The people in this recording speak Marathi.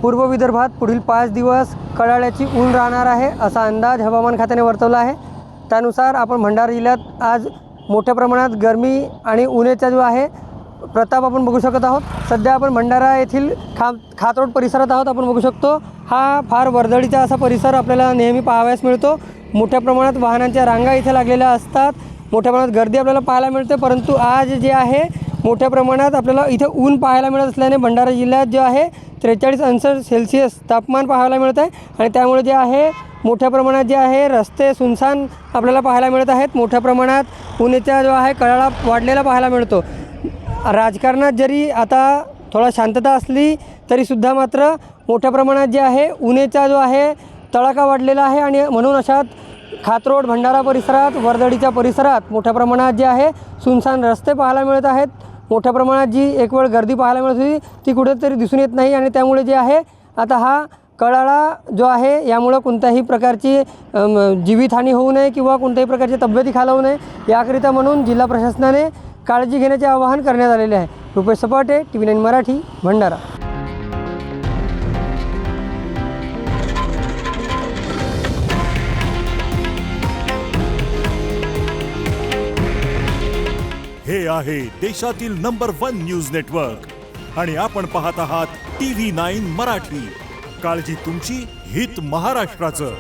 पूर्व विदर्भात पुढील 5 दिवस कडाड्याची ऊन राहणार आहे असा अंदाज हवामान खात्याने वर्तवला आहे। त्यानुसार आपण भंडारा जिल्ह्यात आज मोठ्या प्रमाणात गरमी आणि उन्हाचा जो आहे प्रताप आपण बघू शकत आहोत। सध्या आपण भंडारा येथील खातरोड परिसरात आहोत। आपण बघू शकतो हा फार वर्दळीचा असा परिसर आपल्याला नेहमी पाहावयास मिळतो। मोठ्या प्रमाणात वाहनांच्या रांगा इथे लागलेल्या असतात, मोठ्या प्रमाणात गर्दी आपल्याला पाहायला मिळते। परंतु आज जे आहे मोठ्या प्रमाणात आपल्याला इथे ऊन पाहायला मिळत असल्याने भंडारा जिल्ह्यात जे आहे 43°C तापमान पाहायला मिळत आहे आणि त्यामुळे जे आहे मोठ्या प्रमाणात जे आहे रस्ते सुनसान आपल्याला पाहायला मिळत आहेत। मोठ्या प्रमाणात उन्हाचा जो आहे कडाडा वाढलेला पाहायला मिळतो। राजकारणात जरी आता थोडा शांतता असली तरीसुद्धा मात्र मोठ्या प्रमाणात जे आहे उन्हाचा जो आहे तडाखा वाढलेला आहे आणि म्हणून अशात खातरोड भंडारा परिसरात वर्दळीच्या परिसरात मोठ्या प्रमाणात जे आहे सुनसान रस्ते पाहायला मिळत आहेत। मोठ्या प्रमाणात जी एक वेळ गर्दी पाहायला मिळत होती ती कुठेतरी दिसून येत नाही आणि त्यामुळे जे आहे आता हा कडाडा जो आहे यामुळे कोणत्याही प्रकारची जीवितहानी होऊ नये किंवा कोणत्याही प्रकारची तब्येती खालावू नये याकरिता म्हणून जिल्हा प्रशासनाने काळजी घेण्याचे आवाहन करण्यात आलेले आहे। रुपेश सपाटे, TV9 मराठी, भंडारा। हे आहे देशातील नंबर 1 न्यूज नेटवर्क आणि आपण पाहत आहात TV9 मराठी। काळजी तुमची, हित महाराष्ट्राचं।